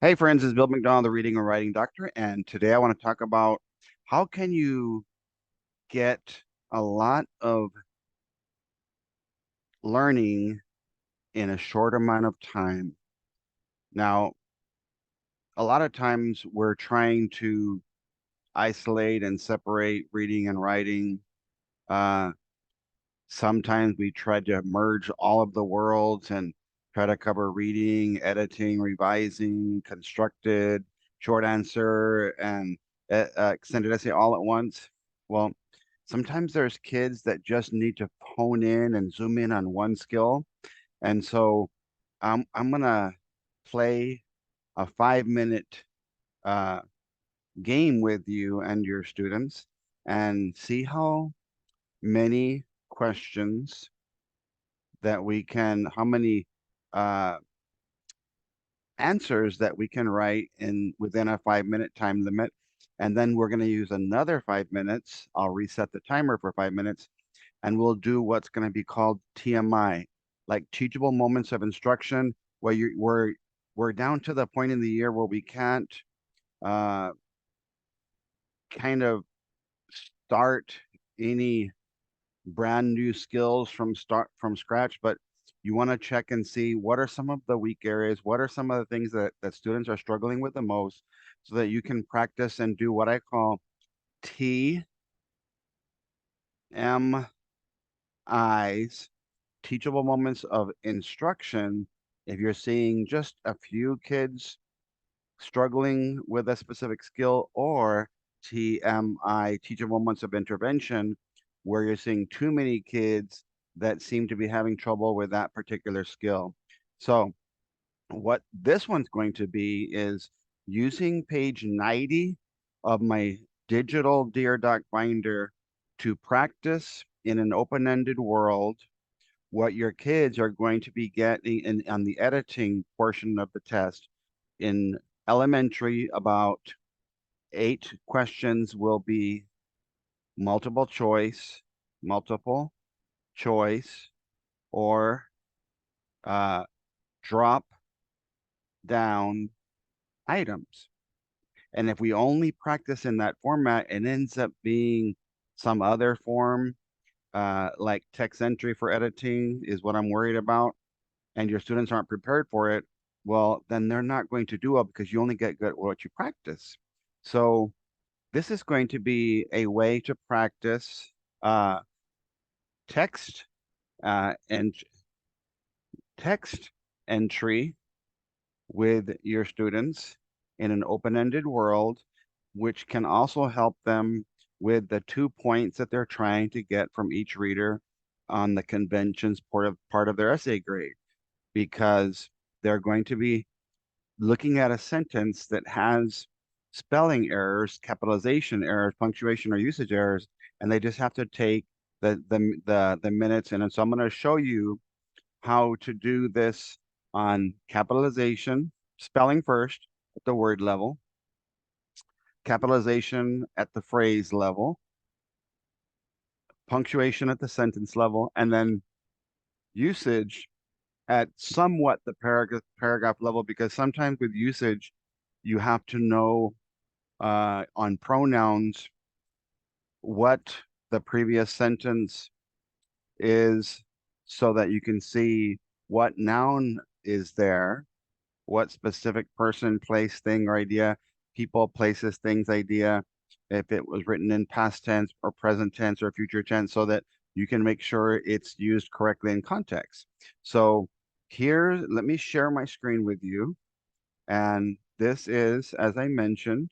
Hey friends, it's Bill McDonald, the Reading and Writing Doctor, and today I want to talk about how can you get a lot of learning in a short amount of time. Now, a lot of times we're trying to isolate and separate reading and writing. Uh, Sometimes we try to merge all of the worlds and try to cover reading, editing, revising, constructed, short answer, and extended essay all at once. Well, sometimes there's kids that just need to hone in and zoom in on one skill. And so I'm gonna play a 5 minute uh, game with you and your students and see how many questions how many uh, answers that we can write in within a 5 minute time limit. And then we're going to use another 5 minutes. I'll reset the timer for 5 minutes and we'll do what's going to be called TMI, like teachable moments of instruction, where we're down to the point in the year where we can't uh, kind of start any brand new skills from scratch, but you want to check and see what are some of the weak areas, what are some of the things that students are struggling with the most, so that you can practice and do what I call TMIs, teachable moments of instruction. If you're seeing just a few kids struggling with a specific skill, or TMI, teachable moments of intervention, where you're seeing too many kids that seem to be having trouble with that particular skill. So what this one's going to be is using page 90 of my digital Dear Doc binder to practice in an open-ended world what your kids are going to be getting on the editing portion of the test. In elementary, about 8 questions will be multiple choice, multiple choice, or uh, drop down items. And if we only practice in that format, it ends up being some other form, like text entry for editing is what I'm worried about, and your students aren't prepared for it, well, then they're not going to do it because you only get good at what you practice. So this is going to be a way to practice uh, text and text entry with your students in an open-ended world, which can also help them with the 2 points that they're trying to get from each reader on the conventions part of their essay grade, because they're going to be looking at a sentence that has spelling errors, capitalization errors, punctuation or usage errors, and they just have to take the minutes in. And so I'm going to show you how to do this on capitalization, spelling first at the word level, capitalization at the phrase level, punctuation at the sentence level, and then usage at somewhat the paragraph level, because sometimes with usage, you have to know on pronouns what the previous sentence is, so that you can see what noun is there, what specific person, place, thing, or idea, people, places, things, idea, if it was written in past tense or present tense or future tense, so that you can make sure it's used correctly in context. So here, let me share my screen with you. And this is, as I mentioned,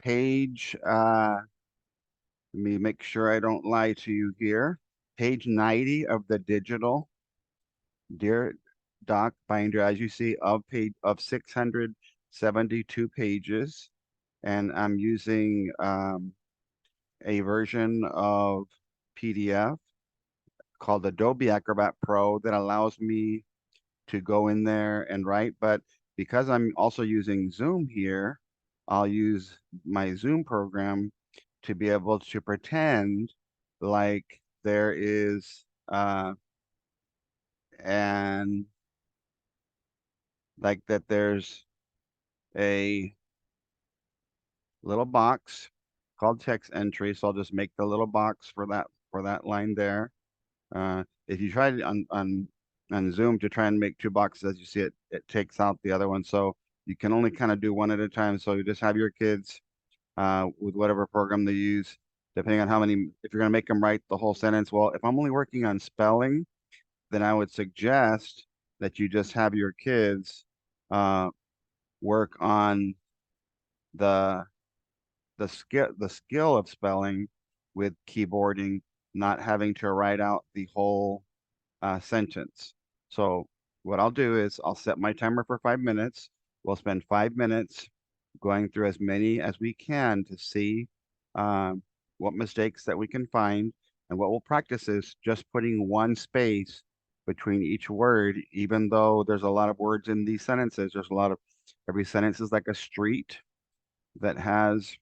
page, let me make sure I don't lie to you here, page 90 of the digital Dear Doc binder, as you see, of 672 pages, and I'm using a version of PDF called Adobe Acrobat Pro that allows me to go in there and write. But because I'm also using Zoom here, I'll use my Zoom program to be able to pretend like there is and like that there's a little box called text entry. So I'll just make the little box for that line there. If you try to on Zoom to try and make two boxes, as you see it, it takes out the other one. So you can only kind of do one at a time. So you just have your kids with whatever program they use, depending on how many, if you're going to make them write the whole sentence. Well, if I'm only working on spelling, then I would suggest that you just have your kids uh, work on the the skill of spelling with keyboarding, not having to write out the whole sentence. So what I'll do is I'll set my timer for 5 minutes. We'll spend 5 minutes going through as many as we can to see um, what mistakes that we can find. And what we'll practice is just putting one space between each word, even though there's a lot of words in these sentences. There's a lot of, every sentence is like a street that has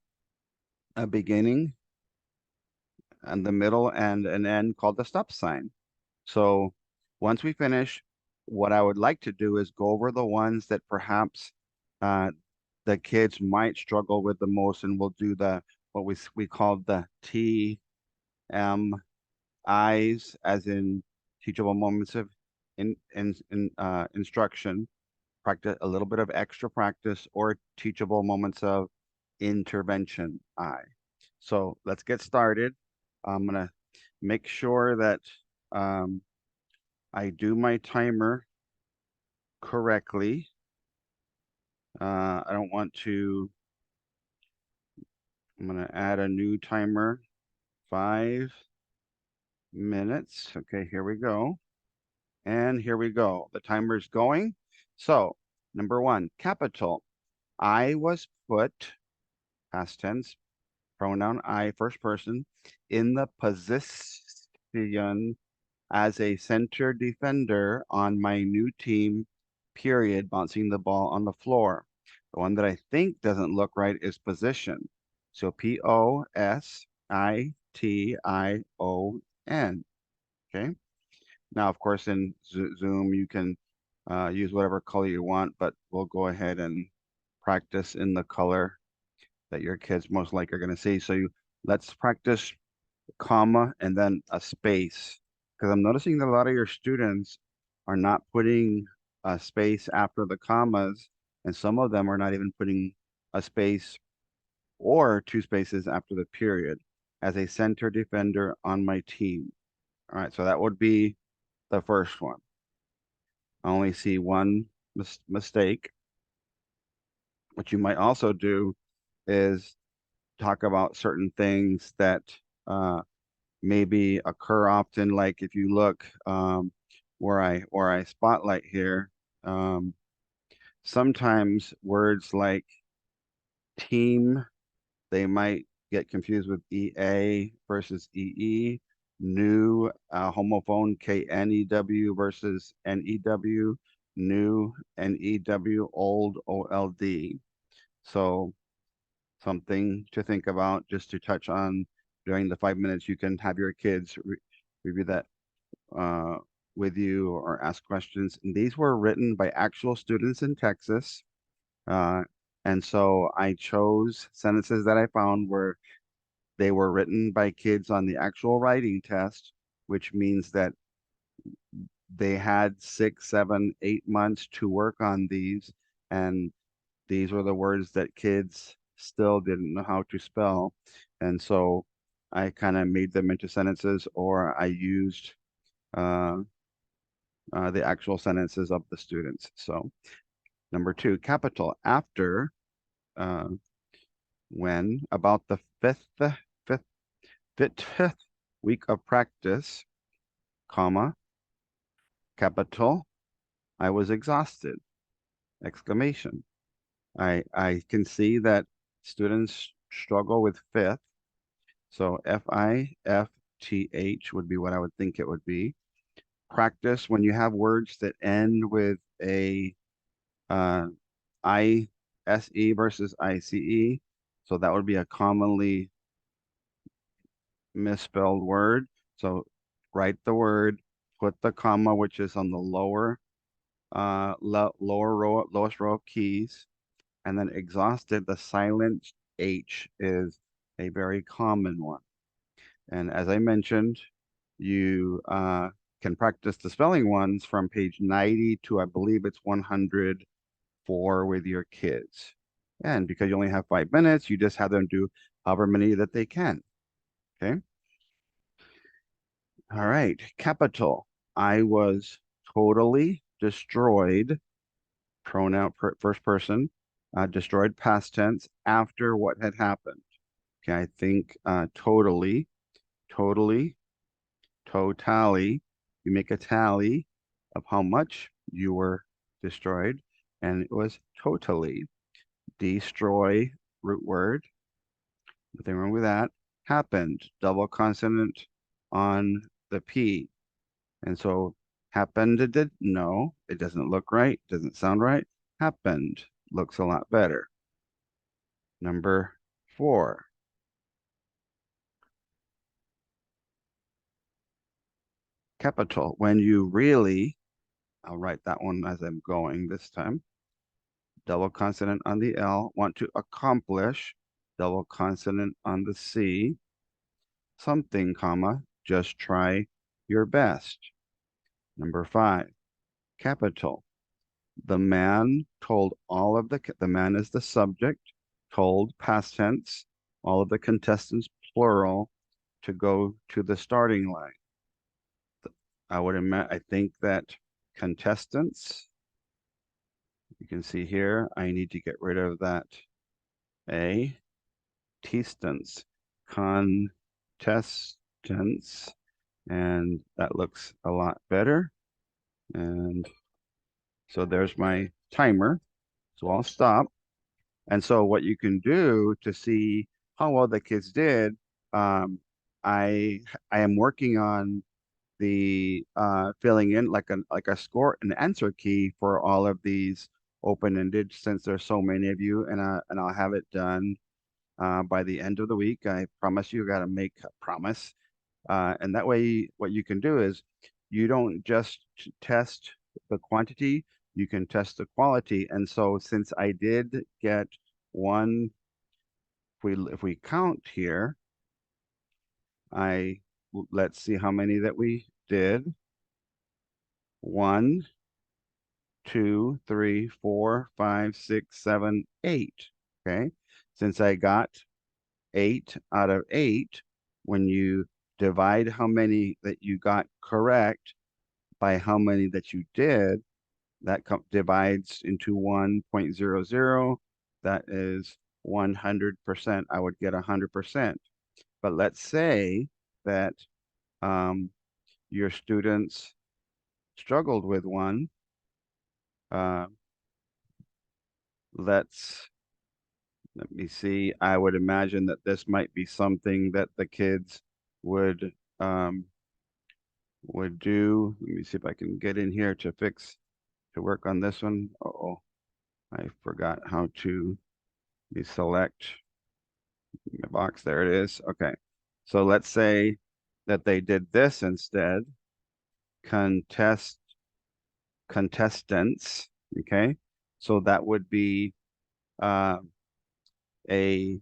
a beginning and the middle and an end called the stop sign. So once we finish, what I would like to do is go over the ones that perhaps uh, the kids might struggle with the most, and we'll do the what we call the TMIs, as in teachable moments of instruction, practice a little bit of extra practice, or teachable moments of intervention. So let's get started. I'm gonna make sure that um, I do my timer correctly. I don't want to, I'm going to add a new timer, 5 minutes. Okay, here we go. And here we go. The timer's going. So, number one, capital. I was put, past tense, pronoun I, first person, in the position as a center defender on my new team, period, bouncing the ball on the floor. The one that I think doesn't look right is position. So Position. Okay. Now, of course, in Zoom, you can use whatever color you want, but we'll go ahead and practice in the color that your kids most likely are going to see. So let's practice comma and then a space, because I'm noticing that a lot of your students are not putting a space after the commas, and some of them are not even putting a space or two spaces after the period as a center defender on my team. All right, so that would be the first one. I only see one mistake. What you might also do is talk about certain things that uh, maybe occur often. Like if you look where I spotlight here, sometimes words like team, they might get confused with EA versus EE. New, homophone, KNEW versus NEW. New, NEW. Old, OLD. So something to think about, just to touch on during the 5 minutes. You can have your kids review that uh, with you or ask questions. And these were written by actual students in Texas. Uh, and so I chose sentences that I found where they were written by kids on the actual writing test, which means that they had 6, 7, 8 months to work on these. And these were the words that kids still didn't know how to spell. And so I kind of made them into sentences, or I used uh, the actual sentences of the students. So number two, capital. After, uh, when, about the fifth, fifth week of practice, comma, capital, I was exhausted, exclamation. I can see that students struggle with fifth. So FIFTH would be what I would think it would be. Practice when you have words that end with a uh, ISE versus ICE. So that would be a commonly misspelled word. So write the word, put the comma, which is on the lower lower row, lowest row of keys, And then exhausted, the silent H is a very common one. And as I mentioned, you can practice the spelling ones from page 90 to, I believe it's 104 with your kids. And because you only have 5 minutes, you just have them do however many that they can. Okay. All right. Capital. I was totally destroyed, pronoun first person, destroyed past tense after what had happened. Okay. I think totally, totally, totally. You make a tally of how much you were destroyed, and it was totally. Destroy, root word, nothing wrong with that. Happened, double consonant on the P. And so happened, it did? No, it doesn't look right, doesn't sound right. Happened looks a lot better. Number 4, capital. When you really, I'll write that one as I'm going this time. Double consonant on the L, want to accomplish, double consonant on the C, something, comma, just try your best. Number 5, capital. The man told all of the man is the subject, told past tense, all of the contestants, plural, to go to the starting line. I think that contestants, you can see here, I need to get rid of that A. Contestants, contestants, and that looks a lot better. And so there's my timer. So I'll stop. And so what you can do to see how well the kids did, um, I I am working on the filling in like a score an answer key for all of these open-ended since there's so many of you, and I'll have it done by the end of the week. I promise you, got to make a promise. And that way, what you can do is you don't just test the quantity, you can test the quality. And so since I did get one, if we count here, I let's see how many that we did. 1, 2, 3, 4, 5, 6, 7, 8. Okay. Since I got 8 out of 8, when you divide how many that you got correct by how many that you did, that divides into 1.00. That is 100%. I would get 100%. But let's say that um, your students struggled with one. Uh, let's Let me see. I would imagine that this might be something that the kids would um, would do. Let me see if I can get in here to work on this one. Oh, I forgot how to select my box. There it is. Okay. So let's say that they did this instead. Contest Contestants. Okay. So that would be uh, a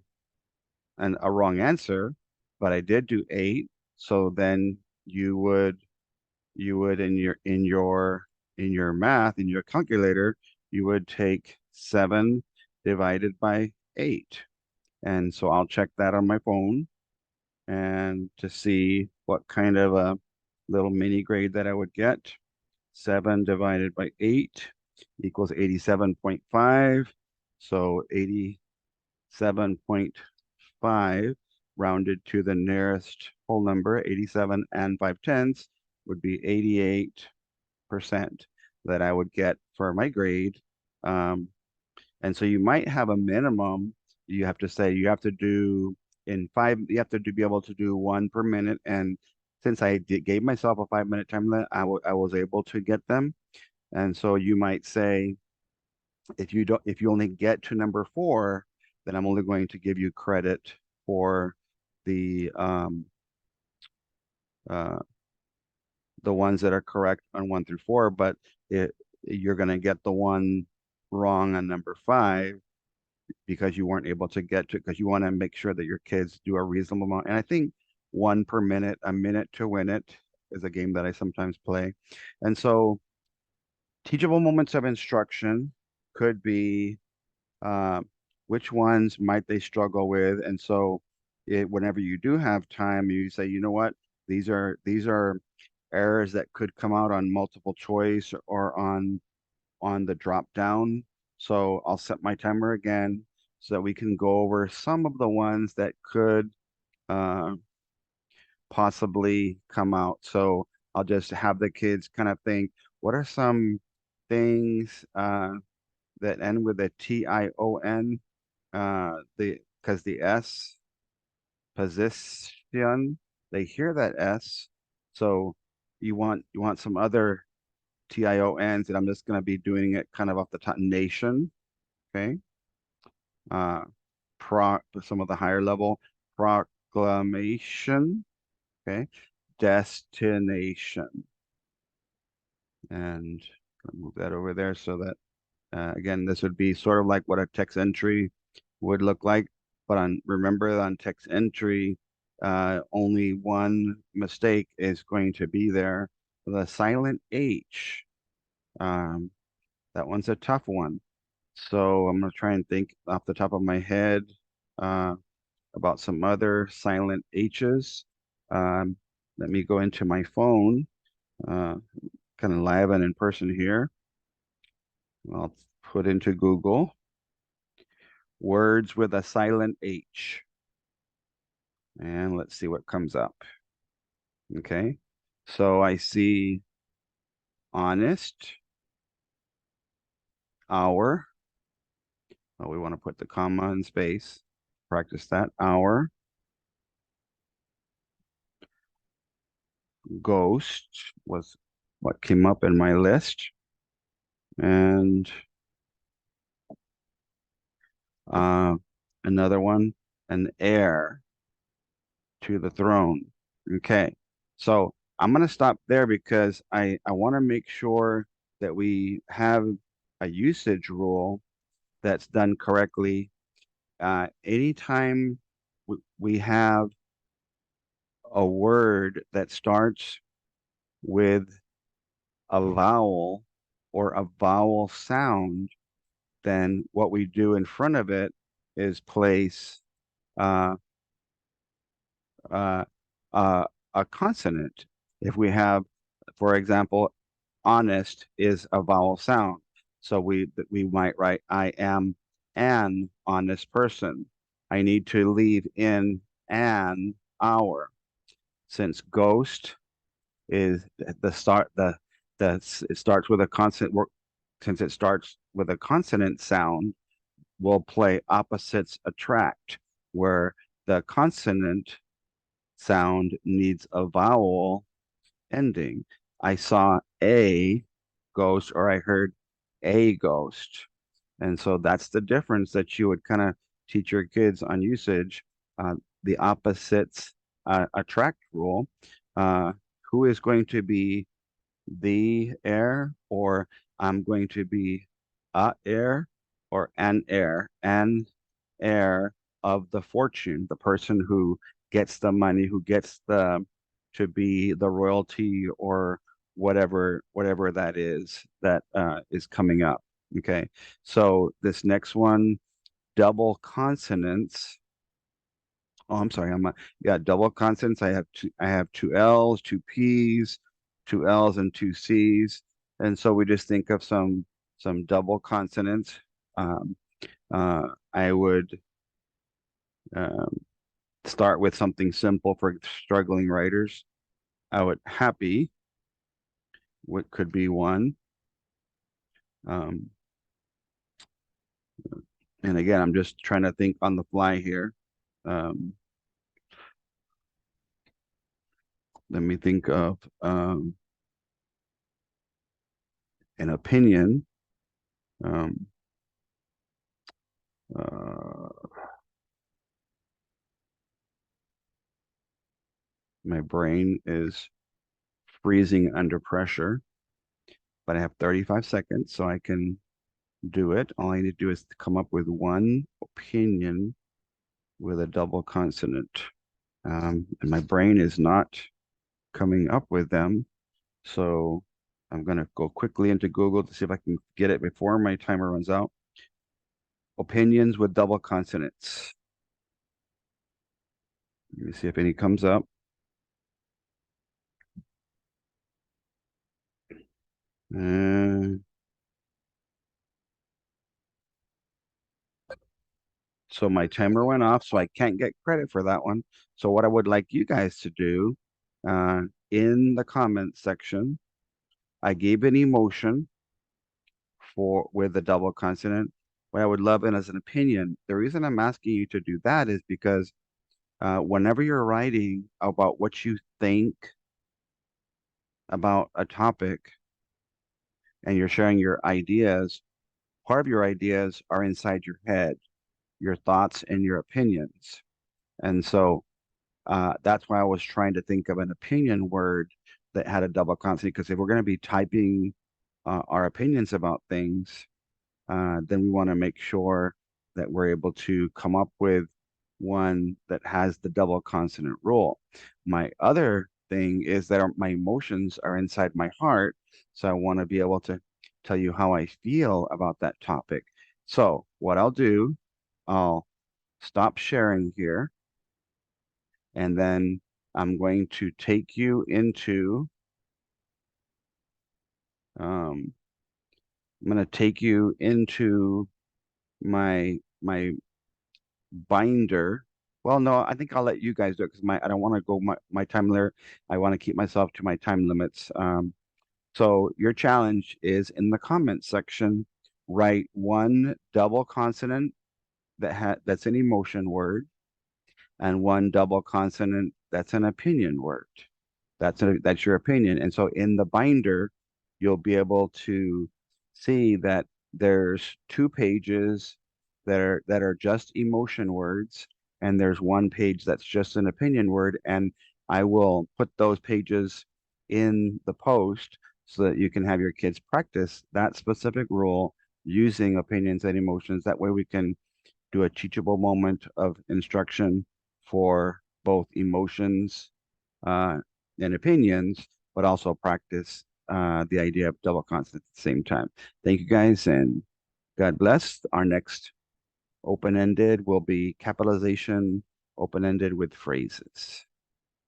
a wrong answer, but I did do 8. So then you would in your math, in your calculator, you would take 7 divided by 8. And so I'll check that on my phone and to see what kind of a little mini grade that I would get. 7 divided by 8 equals 87.5. So 87.5 rounded to the nearest whole number, 87 and 5/10 would be 88% that I would get for my grade. And so you might have a minimum. You have to say you have to do you have to be able to do one per minute. And since gave myself a 5-minute time limit, I was able to get them. And so you might say, if you only get to number 4, then I'm only going to give you credit for the uh, the ones that are correct on 1 through 4, but you're going to get the one wrong on number 5. because you weren't able to get to it because you want to make sure that your kids do a reasonable amount. And I think one per minute, a minute to win it is a game that I sometimes play. And so teachable moments of instruction could be uh, which ones might they struggle with. And so whenever you do have time, you say, you know what, these are errors that could come out on multiple choice or on the drop down. So I'll set my timer again so that we can go over some of the ones that could uh, possibly come out. So I'll just have the kids kind of think, what are some things that end with a Tion? The because the S position, they hear that S, so you want some other Tions, and I'm just going to be doing it kind of off the top. Nation, okay. Uh, some of the higher level proclamation, okay. Destination, and move that over there so that again, this would be sort of like what a text entry would look like. But remember on text entry, only one mistake is going to be there. The silent H, um, that one's a tough one. So I'm going to try and think off the top of my head uh, about some other silent H's. Um, Let me go into my phone, uh, kind of live and in person here. I'll put into Google words with a silent H. And let's see what comes up. Okay. So I see honest, hour. Oh, we want to put the comma in space. Practice that. Hour, ghost was what came up in my list. And uh, another one, an heir to the throne. Okay. So I'm going to stop there because I want to make sure that we have a usage rule that's done correctly. Anytime we have a word that starts with a vowel or a vowel sound, then what we do in front of it is place uh, uh, uh, a consonant. If we have, for example, honest is a vowel sound. So we might write, I am an honest person. I need to leave in an hour. Since ghost is the start, the it starts with a consonant. Since it starts with a consonant sound, we'll play opposites attract, where the consonant sound needs a vowel ending. I saw a ghost or I heard a ghost. And so that's the difference that you would kind of teach your kids on usage. The opposites attract rule. Uh, who is going to be the heir, or I'm going to be a heir or an heir of the fortune, the person who gets the money, who gets the to be the royalty or whatever that is coming up. Okay, so this next one, double consonants. Oh, I'm sorry. Yeah, double consonants. I have two L's, two P's, two L's and two C's. And so we just think of some double consonants. Um, I would um, start with something simple for struggling writers. I would happy, what could be one. Um, and again, I'm just trying to think on the fly here. Um, Let me think of an opinion. Um, uh, my brain is freezing under pressure, but I have 35 seconds, so I can do it. All I need to do is come up with one opinion with a double consonant. And my brain is not coming up with them. So I'm going to go quickly into Google to see if I can get it before my timer runs out. Opinions with double consonants. Let me see if any comes up. Uh, so my timer went off, so I can't get credit for that one. So what I would like you guys to do uh, in the comment section, I gave an emotion for with a double consonant. What I would love in as an opinion. The reason I'm asking you to do that is because whenever you're writing about what you think about a topic and you're sharing your ideas, part of your ideas are inside your head, your thoughts and your opinions. And so that's why I was trying to think of an opinion word that had a double consonant. Because if we're going to be typing our opinions about things, then we want to make sure that we're able to come up with one that has the double consonant rule. My other thing is that my emotions are inside my heart. So I want to be able to tell you how I feel about that topic. So what I'll do, I'll stop sharing here, and then I'm going to take you into, um, I'm going to take you into my binder. Well, no, I think I'll let you guys do it because I don't want to go my time limit. I want to keep myself to my time limits. So your challenge is in the comment section, write one double consonant that's an emotion word and one double consonant that's an opinion word. That's your opinion. And so in the binder, you'll be able to see that there's two pages that are just emotion words, and there's one page that's just an opinion word. And I will put those pages in the post so that you can have your kids practice that specific rule using opinions and emotions. That way we can do a teachable moment of instruction for both emotions uh, and opinions, but also practice the idea of double consonants at the same time. Thank you guys, and God bless. Our next open-ended will be capitalization, open-ended with phrases.